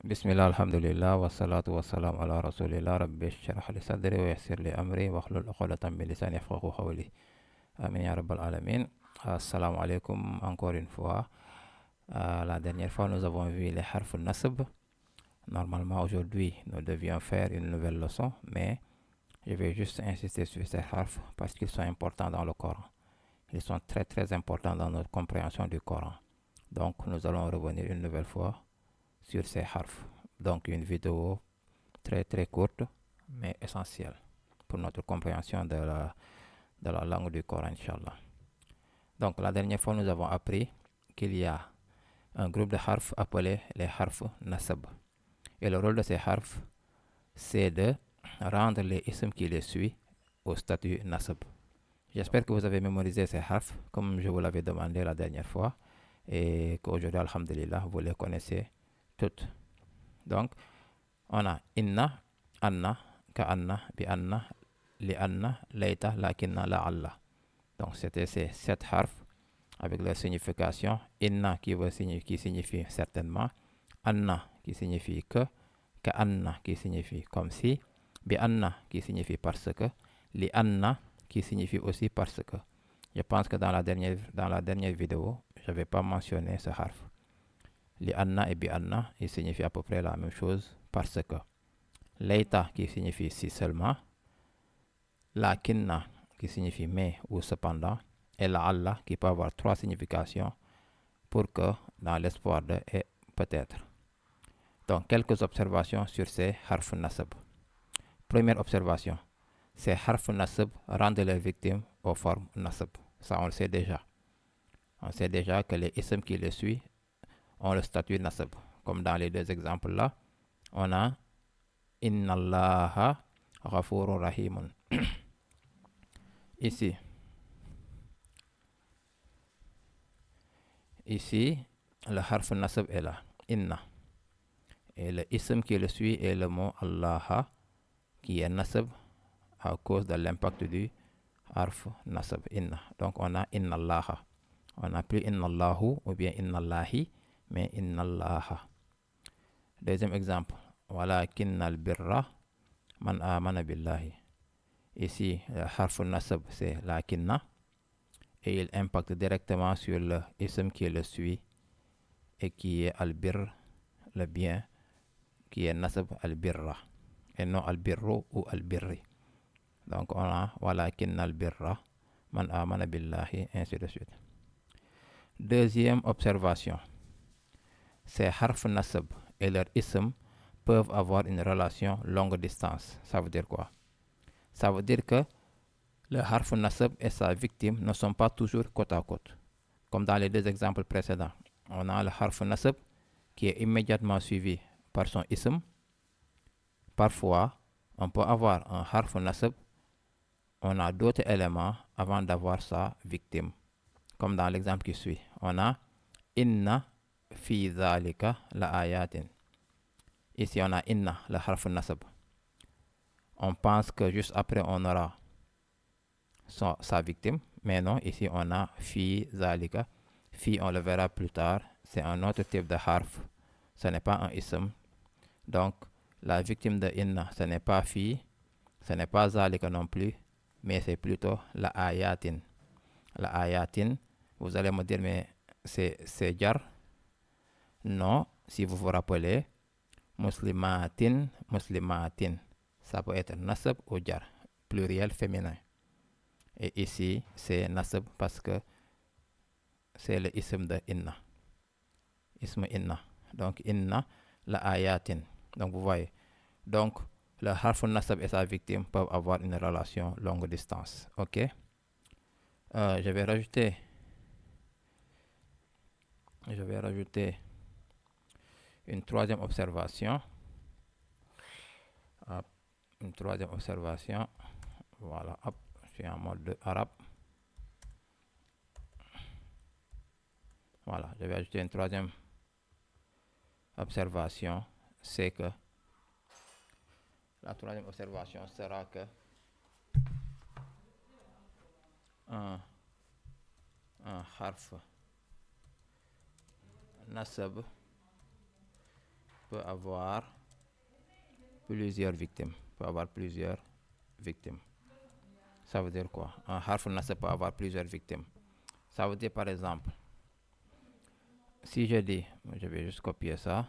Bismillah, alhamdulillah, wassalatu wassalamu ala rasulillah, rabbi shrah li sadri wa yassir li amri wa hlul uqdatan min lisani yafqahu qawli. Amin ya rabbal alamin. Assalamu alaikum encore une fois. La dernière fois, nous avons vu les harf nasb. Normalement, aujourd'hui, nous devions faire une nouvelle leçon, mais je vais juste insister sur ces harf parce qu'ils sont importants dans le Coran. Ils sont très très importants dans notre compréhension du Coran. Donc, nous allons revenir une nouvelle fois sur ces harf. Donc, une vidéo très très courte, mais essentielle pour notre compréhension de la langue du Coran, Inch'Allah. Donc, la dernière fois, nous avons appris qu'il y a un groupe de harf appelé les harf nasab. Et le rôle de ces harf, c'est de rendre les isms qui les suivent au statut nasab. J'espère que vous avez mémorisé ces harf comme je vous l'avais demandé la dernière fois et qu'aujourd'hui, alhamdulillah, vous les connaissez toutes. Donc, on a inna, anna, ka'anna, bi'anna, li'anna, layta, lakinna, la'alla. Donc, c'était ces 7 harfs avec leur signification. Inna qui signifie certainement, anna qui signifie que, ka'anna qui signifie comme si, bi'anna qui signifie parce que, li'anna qui signifie aussi parce que. Je pense que dans la dernière vidéo, je n'avais pas mentionné ce harf. Li'anna et bi'anna, ils signifient à peu près la même chose parce que. Leita qui signifie si seulement, lakinna qui signifie mais ou cependant, et la Allah qui peut avoir 3 significations pour que, dans l'espoir de et peut-être. Donc, quelques observations sur ces harf nasab. Première observation, ces harf nasab rendent leurs victimes aux formes nasab. Ça, on le sait déjà. On sait déjà que les isms qui les suivent ont le statut nasab. Comme dans les deux exemples là, on a Inna Allaha ghafurun rahimun. Ici, le harf nasab est là, inna. Et le ism qui le suit est le mot Allah, qui est nasab à cause de l'impact du harf nasab, inna. Donc on a inna Allah. On n'a plus inna Allahu ou bien inna Allahi, mais inna Allah. Deuxième exemple, walakinna al-birra man amana billahi. Ici, le harf nasab c'est lakinna. Et il impacte directement sur le ism qui le suit et qui est al-birr, le bien, qui est nasab al-birra, et non al-birru ou al-birri. Donc on a walakin al-birra, man amana billahi, ainsi de suite. Deuxième observation, ces harf nasab et leur ism peuvent avoir une relation longue distance. Ça veut dire quoi? Ça veut dire que le harf nasab et sa victime ne sont pas toujours côte à côte. Comme dans les deux exemples précédents, on a le harf nasab qui est immédiatement suivi par son ism. Parfois, on peut avoir un harf nasab, on a d'autres éléments avant d'avoir sa victime. Comme dans l'exemple qui suit, on a inna fi dhalika la ayatin. Ici, on a inna, le harf nasab. On pense que juste après, on aura sa victime, mais non, ici, on a fi dhalika. Fi, on le verra plus tard, c'est un autre type de harf, ce n'est pas un ism. Donc, la victime de inna, ce n'est pas fi, ce n'est pas zalika non plus, mais c'est plutôt la ayatin. La ayatin, vous allez me dire, mais c'est jar? Non, si vous vous rappelez, muslimatin, muslimatin, ça peut être nasab ou jar, pluriel féminin. Et ici, c'est nasab parce que c'est le ism de inna. Ism inna. Donc, inna, la ayatin. Donc, vous voyez. Donc, le harf nasab et sa victime peuvent avoir une relation longue distance. Ok? Je vais rajouter une troisième observation. Hop, une troisième observation. Voilà, hop, je suis en mode arabe. Voilà, je vais ajouter une troisième observation. C'est que la troisième observation sera que un harf nasab peut avoir plusieurs victimes. Peut avoir plusieurs victimes. Ça veut dire quoi? Un harf nasab peut avoir plusieurs victimes. Ça veut dire par exemple, si je dis, je vais juste copier ça.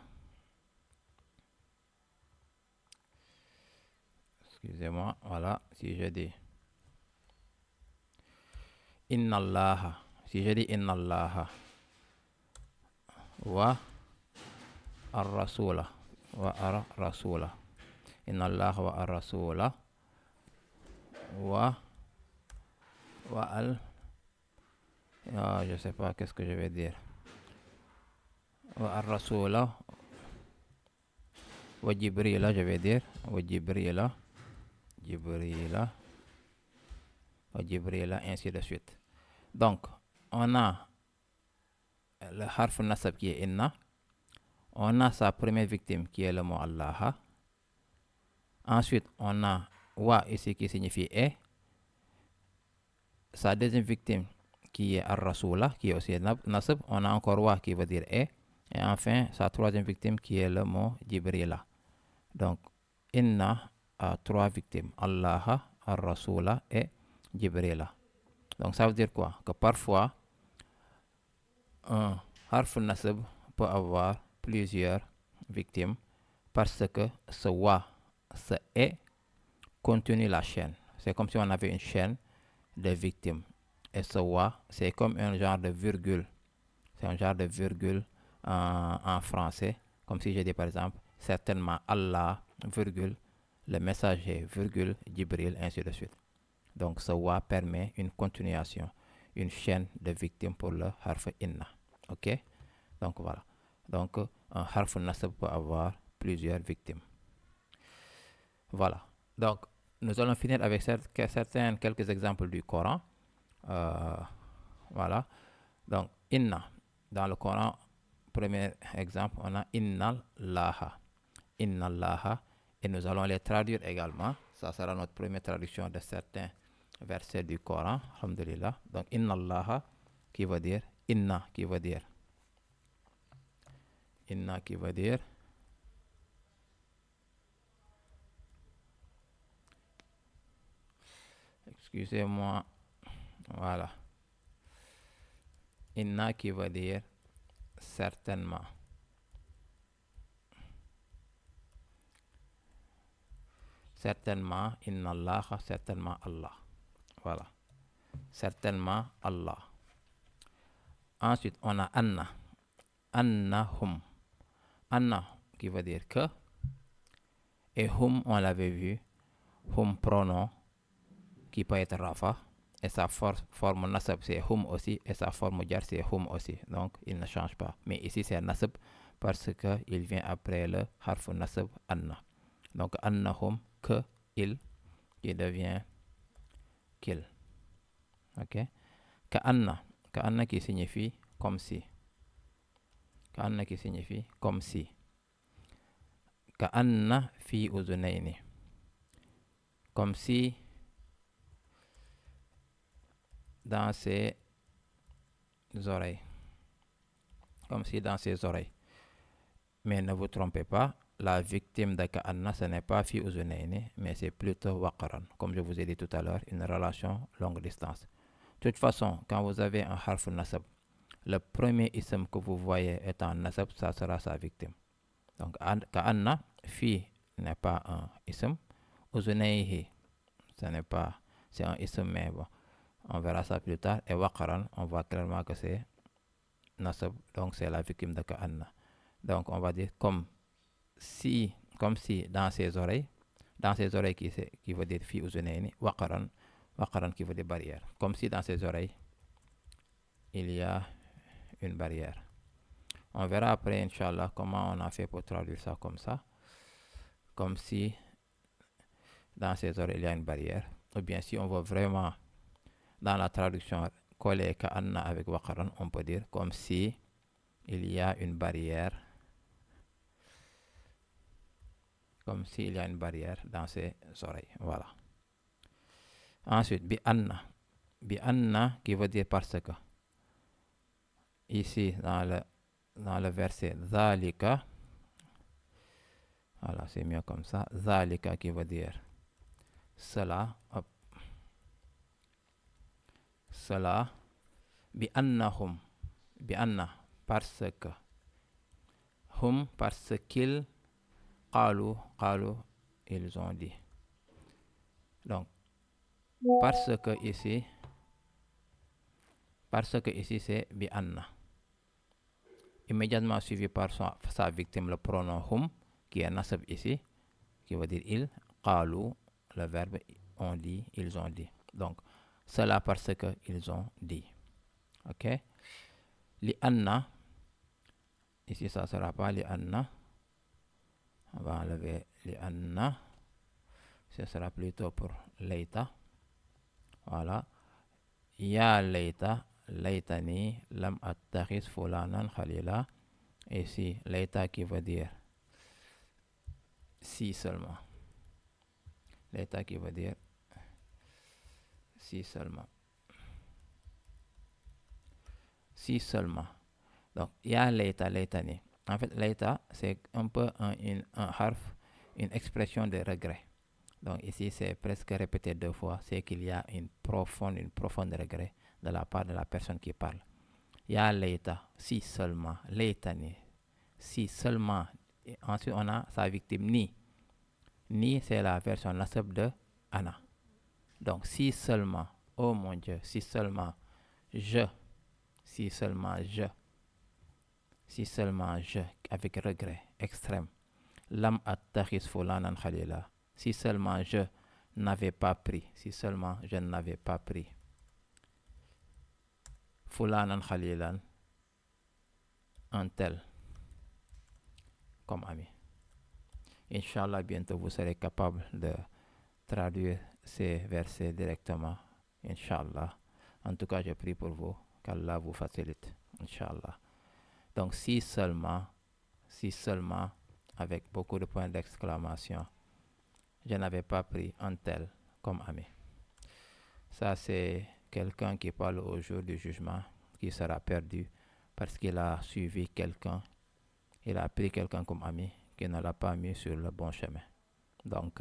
Excusez-moi, voilà. Si je dis Inna Allah, si je dis Inna Allah wa ar-rasula wa ar-rasula, Inna Allah wa ar-rasula wa al, je sais pas qu'est-ce que je vais dire, wa ar-rasula wa Jibrila, je vais dire wa Jibrila, wa Jibrila, ainsi de suite. Donc on a le harf nasab qui est inna, on a sa première victime qui est le mot Allah. Ensuite, on a wa ici qui signifie est. Sa deuxième victime qui est ar-rasula, qui est aussi nasab. On a encore wa qui veut dire est. Et enfin, sa troisième victime qui est le mot Jibrila. Donc, inna a trois victimes. Allah, ar-rasula et Jibrila. Donc, ça veut dire quoi? Que parfois, un harf nasab peut avoir plusieurs victimes parce que ce wa, ce est, continue la chaîne. C'est comme si on avait une chaîne de victimes. Et ce wa, c'est comme un genre de virgule. C'est un genre de virgule en français. Comme si je dis par exemple, certainement Allah, virgule, le messager, virgule, Jibril, ainsi de suite. Donc ce wa permet une continuation, une chaîne de victimes pour le harf inna. Ok? Donc voilà. Donc un harf nasab peut avoir plusieurs victimes. Voilà. Donc nous allons finir avec quelques exemples du Coran. Voilà. Donc inna. Dans le Coran, premier exemple, on a inna laha. Inna laha. Et nous allons les traduire également. Ça sera notre première traduction de certains versets du Coran. Alhamdulillah. Donc inna laha qui veut dire inna qui veut dire excusez-moi, voilà, inna qui veut dire certainement. Certainement, inna Allah, certainement Allah. Voilà. Certainement Allah. Ensuite, on a anna. Anna hum. Anna qui veut dire que. Et hum, on l'avait vu. Hum pronom qui peut être rafa. Et sa forme nasab c'est hum aussi. Et sa forme jar c'est hum aussi. Donc, il ne change pas. Mais ici, c'est nasab parce qu'il vient après le harf nasab anna. Donc, anna hum, que il, qui devient qu'il. Ok? Ka'anna qui signifie comme si. Ka'anna qui signifie comme si. Ka'anna fi uzunayni. Comme si dans ses oreilles. Comme si dans ses oreilles. Mais ne vous trompez pas, la victime de Ka'anna, ce n'est pas fi uzunayni, mais c'est plutôt waqaran. Comme je vous ai dit tout à l'heure, une relation longue distance. De toute façon, quand vous avez un harf nasab, le premier ism que vous voyez étant nasab, ça sera sa victime. Donc, Ka'anna, fi n'est pas un ism. Uzunayhi, ce n'est pas, c'est un ism, mais bon, on verra ça plus tard. Et waqaran, on voit clairement que c'est nasab, donc c'est la victime de Ka'anna. Donc, on va dire comme si dans ses oreilles qui veut dire fi uzunayni, waqaran qui veut dire barrière. Comme si dans ses oreilles, il y a une barrière. On verra après, Inch'Allah, comment on a fait pour traduire ça comme ça. Comme si dans ses oreilles, il y a une barrière. Ou bien si on veut vraiment, dans la traduction, coller Ka'anna avec waqaran, on peut dire comme si il y a une barrière. Comme s'il y a une barrière dans ses oreilles. Voilà. Ensuite, bi anna. Bi anna qui veut dire parce que. Ici, dans le verset Zalika, Voilà, c'est mieux comme ça. Zalika qui veut dire cela. Hop. Cela. Bi annahum. Bi anna. Parce que. Hum, parce qu'ils. Qalu. Qalu. Ils ont dit. Donc, parce que ici. Parce que ici c'est bi anna. Immédiatement suivi par sa victime, le pronom hum, qui est nasab ici, qui veut dire il. Qalu, le verbe on dit, ils ont dit. Donc, cela parce que ils ont dit. Ok? Li anna, ici ça ne sera pas li anna. On va enlever li anna. Ce sera plutôt pour leita. Voilà. Ya leita, leitani, lam attakhis fulanan khalila. Ici, leita qui veut dire si seulement. Leita qui veut dire si seulement. Si seulement. Donc, ya leita, leitani. En fait, leita, c'est un peu un harf, une expression de regret. Donc, ici, c'est presque répété 2 fois. C'est qu'il y a une profonde regret de la part de la personne qui parle. Ya leita, si seulement. Leitani, si seulement. Et ensuite, on a sa victime, ni. Ni, c'est la version nasab de Anna. Donc, si seulement. Oh mon Dieu, si seulement. Je. Si seulement je. Si seulement je, avec regret extrême. Lam attakhis fulanan khalila. Si seulement je n'avais pas pris. Si seulement je n'avais pas pris. Fulanan khalilan. Un tel. Comme ami. Inch'Allah, bientôt vous serez capable de traduire ces versets directement. Inch'Allah. En tout cas, je prie pour vous. Qu'Allah vous facilite. Inch'Allah. Donc, si seulement, avec beaucoup de points d'exclamation, je n'avais pas pris un tel comme ami. Ça, c'est quelqu'un qui parle au jour du jugement, qui sera perdu parce qu'il a suivi quelqu'un, il a pris quelqu'un comme ami, qui ne l'a pas mis sur le bon chemin. Donc,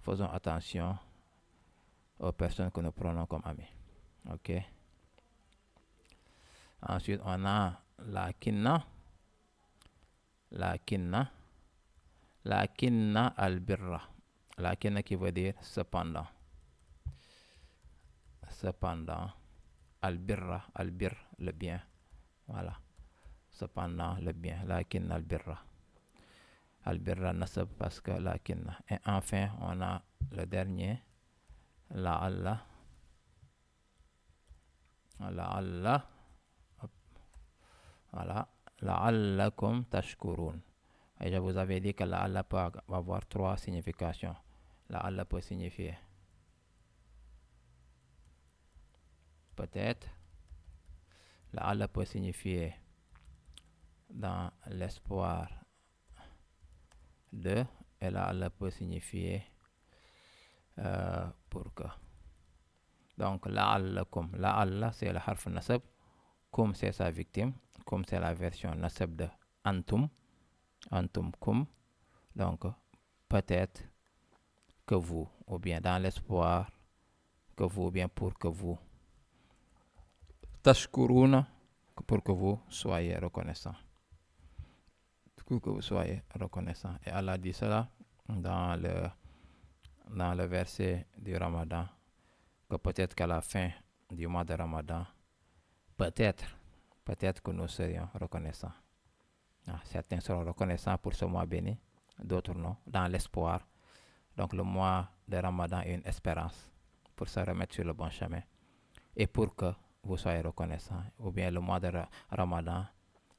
faisons attention aux personnes que nous prenons comme amis. Ok. Ensuite, on a la kinna. La kinna al-birra. La kinna qui veut dire cependant. Cependant. Al-birra. Al-bir, le bien. Voilà. Cependant, le bien. La kinna al-birra. Al-birra nasab parce que la kinna. Et enfin, on a le dernier. La Allah. Voilà. La'allakum tashkurun. Et je vous avais dit que la'alla peut avoir 3 significations. La'alla peut signifier peut-être. La'alla peut signifier dans l'espoir de. Et la'alla peut signifier pour que. Donc la'allakum. La'alla c'est le harf nasab. Kum c'est sa victime. Kum c'est la version nasab de antum. Antum kum. Donc peut-être que vous, ou bien dans l'espoir que vous, ou bien pour que vous. Tashkuruna, pour que vous soyez reconnaissant. Pour que vous soyez reconnaissant. Et Allah dit cela dans le verset du Ramadan, que peut-être qu'à la fin du mois de Ramadan, peut-être que nous serions reconnaissants. Certains seront reconnaissants pour ce mois béni, d'autres non, dans l'espoir. Donc le mois de Ramadan est une espérance pour se remettre sur le bon chemin et pour que vous soyez reconnaissants. Ou bien le mois de Ramadan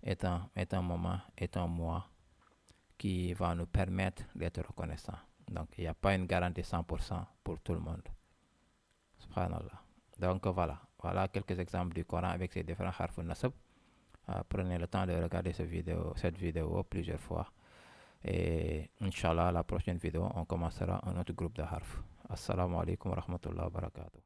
est un moment, est un mois qui va nous permettre d'être reconnaissants. Donc il n'y a pas une garantie 100% pour tout le monde. Subhanallah. Donc voilà quelques exemples du Coran avec ces différents harf nasab. Prenez le temps de regarder cette vidéo plusieurs fois. Et Inch'Allah, la prochaine vidéo, on commencera un autre groupe de harf. Assalamu alaikum wa rahmatullahi wa barakatuh.